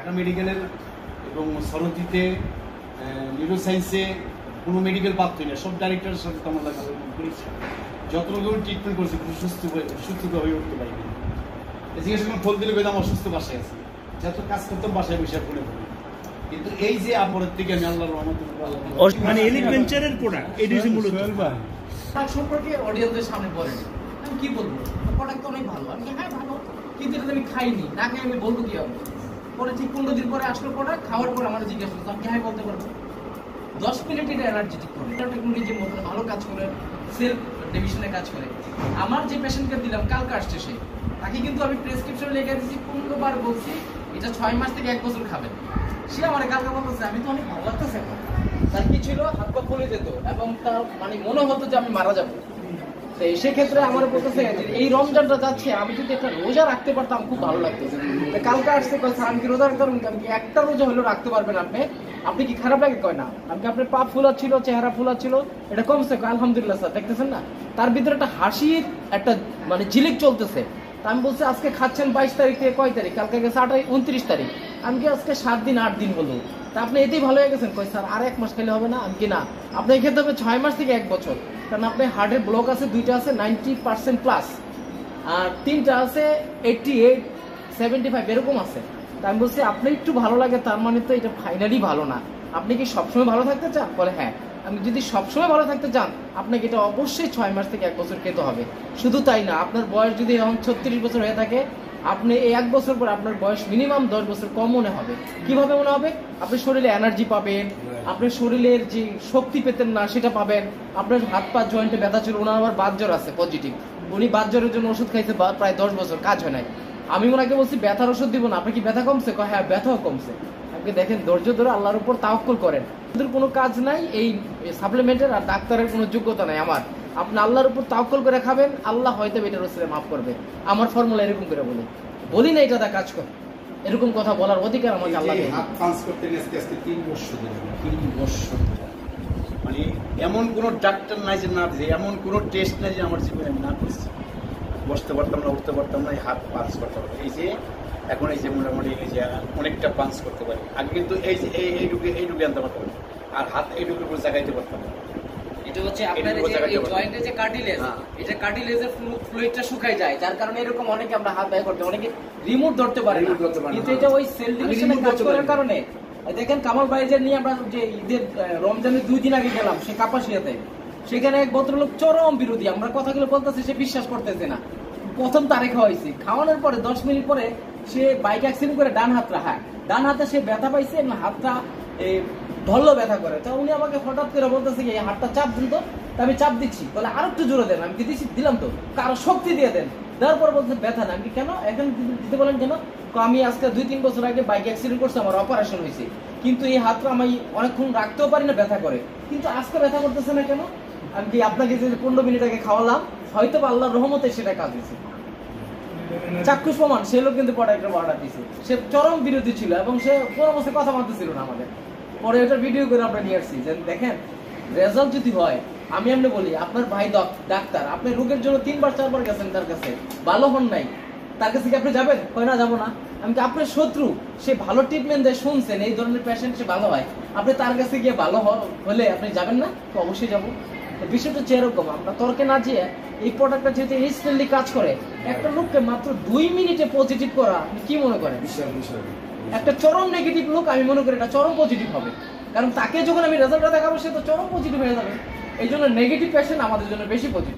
ঢাকা মেডিকেলের এবং সরজিতে নিউরো সায়েন্সে কোনো মেডিকেল পাচ্ছি না, সব ডাইরেক্টরের সাথে আমার লাগা করেছি, যত রকম ট্রিটমেন্ট করেছি কিন্তু সুস্থতা হয়ে উঠতে পারিনি। জিজ্ঞাসা করলাম ফোন দিলে আমার অসুস্থ বাসায় আছে, যত কাজ করতাম বাসায় বসে পড়ে পড়ে। কিন্তু এই যে আপরের থেকে আমি আল্লাহর রহমতে মানে এলিট ভেঞ্চারের প্রোডাক্ট এটা হচ্ছে মূলত তার সম্পর্কে অডিয়েন্সদের সামনে বলেনি, আমি কি বলবো, প্রোডাক্ট তো অনেক ভালো, আমি হ্যাঁ ভালো, কিন্তু এটা আমি খাইনি, না খাই আমি বলবো কি হবে। পরে ঠিক 15 দিন পরে আসলো প্রোডাক্ট, খাওয়ার পর আমার জিজ্ঞাসা করতো আমি হ্যাঁ বলতে পারবো। 10 মিনিট এটা এনার্জেটিক করে, এটা টেকনোলজির মধ্যে ভালো কাজ করে, সেলফ ডিভিশনে কাজ করে। আমার যে পেশেন্টকে দিলাম কালকে আসছে সে, তাকে কিন্তু আমি প্রেসক্রিপশন লিখে দিচ্ছি, 15 বার বলছি এটা 6 মাস থেকে 1 বছর খাবেন। সে আমার কালকে বলতেছে আমি তো অনেক ভালো লাগতেছে এখন। তার কি ছিল, হাত পা ফুলে যেত এবং তার মানে মনে হতো যে আমি মারা যাবো। তো সেক্ষেত্রে আমার বলতেছে এই রমজানটা যাচ্ছে, আমি যদি একটা রোজা রাখতে পারতাম খুব ভালো লাগতো। কালকে আসছে স্যার আমি কি রোজা রাখতে পারবেন, আমি একটা রোজা হলেও রাখতে পারবেন আপনি কি খারাপ লাগে কয় না, আমি আপনার পা ফুলা ছিল, চেহারা ফুলা ছিল, এটা কমছে আলহামদুলিল্লাহ স্যার, দেখতেছেন না তার ভিতরে একটা হাসির একটা মানে ঝিলিক চলতেছে। তা আমি বলছি আজকে খাচ্ছেন 22 তারিখ থেকে কয় তারিখ, কালকে গেছে 29 তারিখ, আমি কি আজকে 7 দিন 8 দিন হলো, তা আপনি এতেই ভালো হয়ে গেছেন। কই স্যার আর 1 মাস খেলে হবে না, আমি কি না আপনি খেতে হবে 6 মাস থেকে 1 বছর, কারণ আপনার হার্টের ব্লক আছে 2টা আছে 90% প্লাস, আর 3টা আছে 88 75 এরকম আছে। তা আমি বলছি আপনি একটু ভালো লাগে তার মানে তো এটা ফাইনালি ভালো না, আপনি কি সবসময় ভালো থাকতে চান, বলে হ্যাঁ। আমি যদি সবসময় ভালো থাকতে চান আপনাকে এটা অবশ্যই 6 মাস থেকে 1 বছর খেতে হবে। শুধু তাই না, আপনার বয়স যদি এখন 36 বছর হয়ে থাকে, আপনি এই 1 বছর পর আপনার বয়স মিনিমাম 10 বছর কম মনে হবে। কিভাবে মনে হবে, আপনি শরীরে এনার্জি পাবেন, আপনার শরীরের যে শক্তি পেতেন না সেটা পাবেন, আপনার হাত পা জয়েন্টে ব্যথা ছিল, ওনার আবার বাত জ্বর আছে পজিটিভ, উনি বাত জ্বরের জন্য ওষুধ খাইছে প্রায় 10 বছর, কাজ হয় নাই। আমি ওনাকে বলছি ব্যথার ওষুধ দিব না, আপনার কি ব্যথা কমছে, হ্যাঁ ব্যথাও কমছে। আপনি দেখেন ধৈর্য ধরে আল্লাহর উপর তাওয়াক্কুল করেন, কোনো কাজ নাই এই সাপ্লিমেন্টের আর ডাক্তারের কোনো যোগ্যতা নাই আমার, আপনি আল্লাহর উপর তাওয়াক্কুল করে খাবেন, আল্লাহ হয়তো এটার ওসিলে মাফ করবে। আমার ফর্মুলা এরকম করে বলি না এটা দা কাজ করে, এরকম কথা বলার অধিকার আমাকে আল্লাহ দেয়। হাত পাঞ্চ করতে আজকে 3 বছর ধরে, 3 বছর মানে এমন কোনো ডাক্তার নাই যে না দিয়েছে, এমন কোনো টেস্ট নাই যে আমার জীবনে আমি না করছি। বসতে পারতাম না, উঠতে পারতাম না, হাত পাঞ্চ করতে পারতাম, এই যে এখন এই যে মোটামুটি এই যে অনেকটা পাঞ্চ করতে পারি। আগে কিন্তু এই যে এইটুকু আনতে পারতাম আর হাত এইটুকুর উপর জাগাইতে পারতাম। এটা হচ্ছে আপনার এই জয়েন্টের যে কার্টিলেজ, এটা কার্টিলেজের ফ্লুইডটা শুকায় যায়, যার কারণে এরকম অনেকে আমরা হাত ব্যয় করতে, অনেকে রিমোট ধরতে পারে না, কিন্তু এটা ওই সেল ডিভিশনে কাজ করার কারণে। দেখেন কামাল ভাইজান নিয়ে আমরা যে ঈদের রমজানের 2 দিন আগে গেলাম সে কাপাসিয়াতে, সেখানে এক ভদ্রলোক চরম বিরোধী, আমরা কথাগুলো বলতেছি সে বিশ্বাস করতেছে না। প্রথম তারে খাওয়াইছি, খাওয়ানোর পরে 10 মিনিট পরে সে বাইক অ্যাক্সিডেন্ট করে ডান হাতে সে ব্যথা পাইছে এবং হাতটা ধরলো ব্যথা করে। তা উনি আমাকে হঠাৎ করে বলতেছে কি হাতটা চাপ দিন তো, আমি চাপ দিচ্ছি, বলে আর একটু জোরে দেন, আমি দিচ্ছি, দিলাম তো, কারো শক্তি দিয়ে দেন, দেওয়ার পর বলছে ব্যথা না। আমি কেন এখন দিতে বলেন কেন, আমি আজকে 2-3 বছর আগে বাইক অ্যাক্সিডেন্ট করছে, আমার অপারেশন হয়েছে, কিন্তু এই হাতটা আমি অনেকক্ষণ রাখতেও পারি না, ব্যথা করে, কিন্তু আজকে ব্যথা করতেছে না কেন। আমি কি আপনাকে যে 15 মিনিট আগে খাওয়ালাম, হয়তো আল্লাহর রহমতে সেটা কাজ হয়েছে। চাক্ষুষ প্রমাণ, সে লোক কিন্তু প্রোডাক্টের অর্ডার দিয়েছে, সে চরম বিরোধী ছিল এবং সে কোনো অবস্থায় কথা মানতেছিল না আমাদের। পরে এটা ভিডিও করে আমরা নিয়ে আসছি যে দেখেন রেজাল্ট যদি হয়, আমি এমনি বলি আপনার ভাই ডাক্তার, আপনি রোগের জন্য 3বার 4বার গেছেন তার কাছে, ভালো হন নাই, তার কাছে কি আপনি যাবেন, কয় না যাবো না। আমি কি আপনার শত্রু, সে ভালো ট্রিটমেন্ট দেয়, শুনছেন এই ধরনের পেশেন্ট সে ভালো হয়, আপনি তার কাছে গিয়ে ভালো হলে আপনি যাবেন না, তো অবশ্যই যাবো। বিষয়টা হচ্ছে এরকম, আমরা তর্কে না যেয়ে এই প্রোডাক্টটা যেহেতু ইনস্ট্যান্টলি কাজ করে, একটা লোককে মাত্র 2 মিনিটে পজিটিভ করা, আপনি কি মনে করেন, একটা চরম নেগেটিভ লোক আমি মনে করি এটা চরম পজিটিভ হবে, কারণ তাকে যখন আমি রেজাল্টটা দেখাবো সে তো চরম পজিটিভ হয়ে যাবে। এই জন্য নেগেটিভ পেশেন্ট আমাদের জন্য বেশি পজিটিভ।